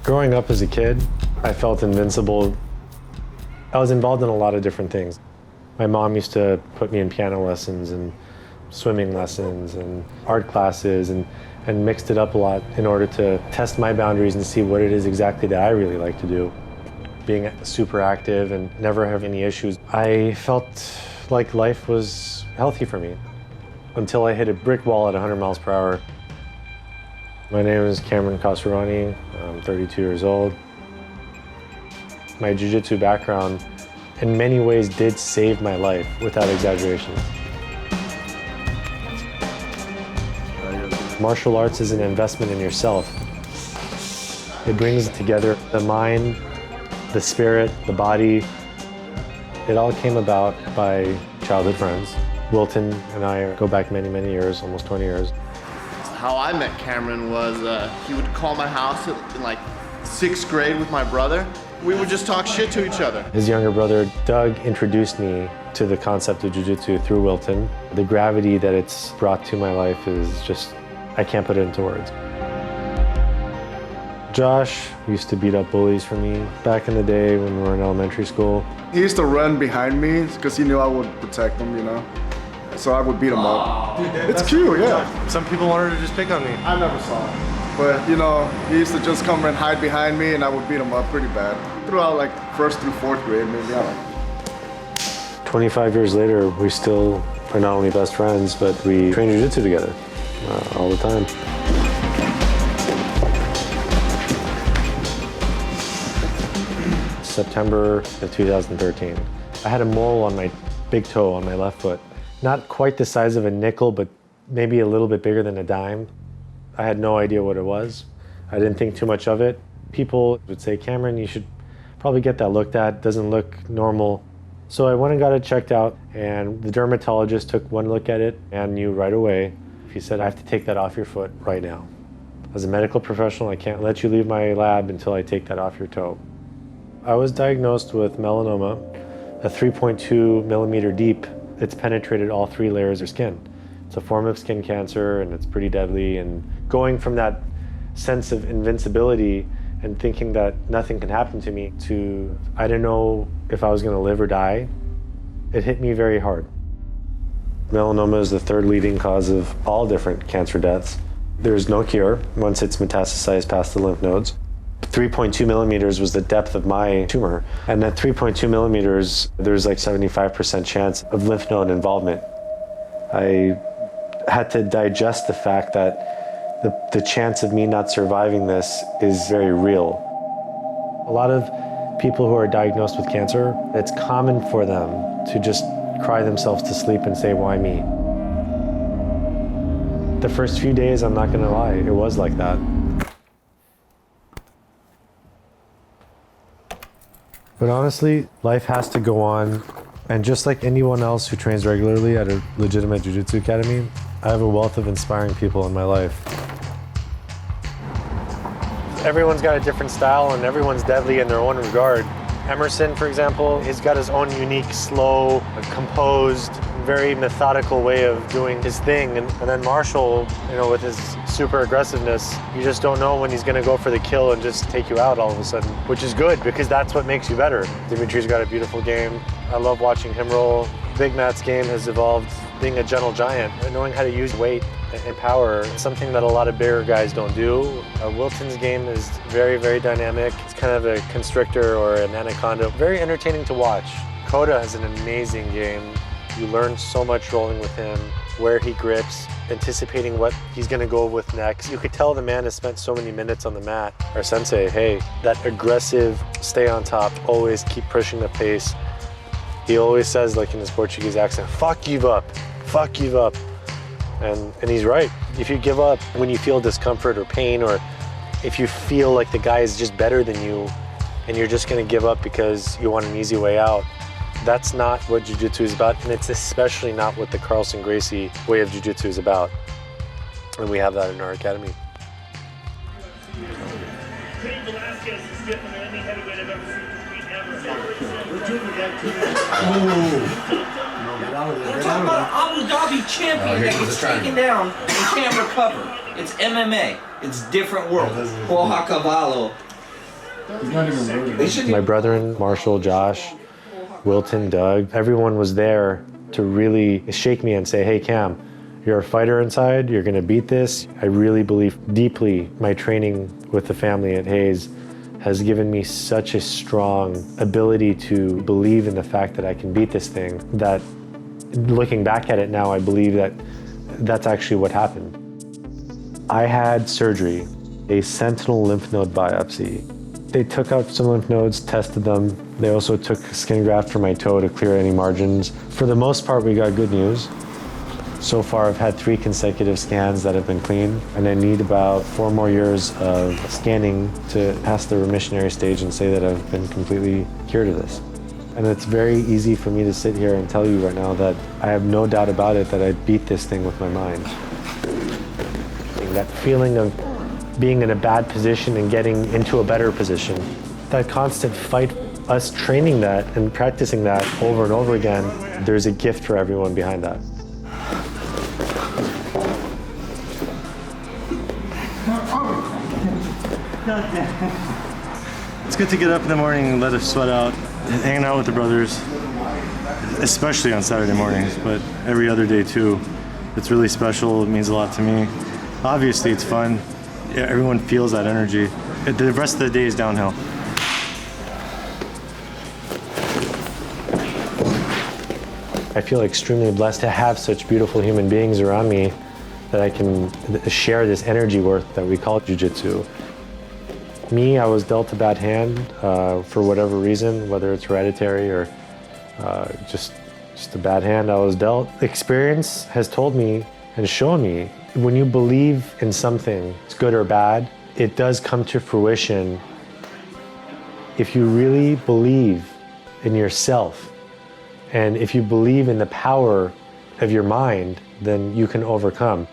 Growing up as a kid, I felt invincible. I was involved in a lot of different things. My mom used to put me in piano lessons and swimming lessons and art classes and mixed it up a lot in order to test my boundaries and see what it is exactly that I really like to do. Being super active and never have any issues, I felt like life was healthy for me until I hit a brick wall at 100 miles per hour. My name is Kamran Khosrovani. I'm 32 years old. My Jiu-Jitsu background in many ways did save my life, without exaggeration. Martial arts is an investment in yourself. It brings together the mind, the spirit, the body. It all came about by childhood friends. Wilton and I go back many, many years, almost 20 years. How I met Kamran was he would call my house in like 6th grade with my brother. We would just talk shit to each other. His younger brother, Doug, introduced me to the concept of Jiu-Jitsu through Wilton. The gravity that it's brought to my life is just, I can't put it into words. Josh used to beat up bullies for me back in the day when we were in elementary school. He used to run behind me because he knew I would protect him, you know? So I would beat him up. It's cute, yeah. Some people wanted to just pick on me. I never saw him. But, you know, he used to just come and hide behind me and I would beat him up pretty bad. Throughout like 1st through 4th grade, maybe, I don't know. 25 years later, we still are not only best friends, but we train Jiu-Jitsu together all the time. September of 2013. I had a mole on my big toe on my left foot. Not quite the size of a nickel, but maybe a little bit bigger than a dime. I had no idea what it was. I didn't think too much of it. People would say, Kamran, you should probably get that looked at. It doesn't look normal. So I went and got it checked out, and the dermatologist took one look at it and knew right away. He said, I have to take that off your foot right now. As a medical professional, I can't let you leave my lab until I take that off your toe. I was diagnosed with melanoma, a 3.2 millimeter deep. It's penetrated all 3 layers of skin. It's a form of skin cancer and it's pretty deadly. And going from that sense of invincibility and thinking that nothing can happen to me to, I didn't know if I was gonna live or die, it hit me very hard. Melanoma is the 3rd leading cause of all different cancer deaths. There's no cure once it's metastasized past the lymph nodes. 3.2 millimeters was the depth of my tumor. And at 3.2 millimeters, there's like 75% chance of lymph node involvement. I had to digest the fact that the chance of me not surviving this is very real. A lot of people who are diagnosed with cancer, it's common for them to just cry themselves to sleep and say, why me? The first few days, I'm not gonna lie, it was like that. But honestly, life has to go on. And just like anyone else who trains regularly at a legitimate Jiu-Jitsu academy, I have a wealth of inspiring people in my life. Everyone's got a different style and everyone's deadly in their own regard. Emerson, for example, he's got his own unique, slow, composed, very methodical way of doing his thing. And then Marshall, you know, with his super aggressiveness, you just don't know when he's gonna go for the kill and just take you out all of a sudden, which is good because that's what makes you better. Dimitri's got a beautiful game. I love watching him roll. Big Matt's game has evolved being a gentle giant, knowing how to use weight and power, something that a lot of bigger guys don't do. Wilton's game is very, very dynamic. It's kind of a constrictor or an anaconda. Very entertaining to watch. Kota has an amazing game. You learn so much rolling with him, where he grips, anticipating what he's gonna go with next. You could tell the man has spent so many minutes on the mat. Our sensei, hey, that aggressive, stay on top, always keep pushing the pace. He always says, like in his Portuguese accent, fuck give up, fuck give up. And he's right. If you give up when you feel discomfort or pain, or if you feel like the guy is just better than you and you're just gonna give up because you want an easy way out, that's not what Jiu-Jitsu is about, and it's especially not what the Carlson Gracie way of Jiu-Jitsu is about. And we have that in our academy. We're talking about Abu Dhabi champion that gets taken down and can't recover. It's MMA. It's different world. Cavallo. My brethren, Marshall, Josh, Wilton, Doug, everyone was there to really shake me and say, hey, Cam, you're a fighter inside, you're gonna beat this. I really believe deeply my training with the family at Hayes has given me such a strong ability to believe in the fact that I can beat this thing, that looking back at it now, I believe that that's actually what happened. I had surgery, a sentinel lymph node biopsy. They took out some lymph nodes, tested them. They also took skin graft from my toe to clear any margins. For the most part, we got good news. So far, I've had 3 consecutive scans that have been clean, and I need about 4 more years of scanning to pass the remissionary stage and say that I've been completely cured of this. And it's very easy for me to sit here and tell you right now that I have no doubt about it that I beat this thing with my mind. That feeling of being in a bad position and getting into a better position, that constant fight, us training that and practicing that over and over again, there's a gift for everyone behind that. It's good to get up in the morning and let it sweat out, hanging out with the brothers, especially on Saturday mornings, but every other day too. It's really special, it means a lot to me. Obviously it's fun, everyone feels that energy. The rest of the day is downhill. I feel extremely blessed to have such beautiful human beings around me that I can share this energy worth that we call Jiu-Jitsu. Me, I was dealt a bad hand for whatever reason, whether it's hereditary or just a bad hand I was dealt. Experience has told me and shown me when you believe in something, it's good or bad, it does come to fruition if you really believe in yourself. And if you believe in the power of your mind, then you can overcome.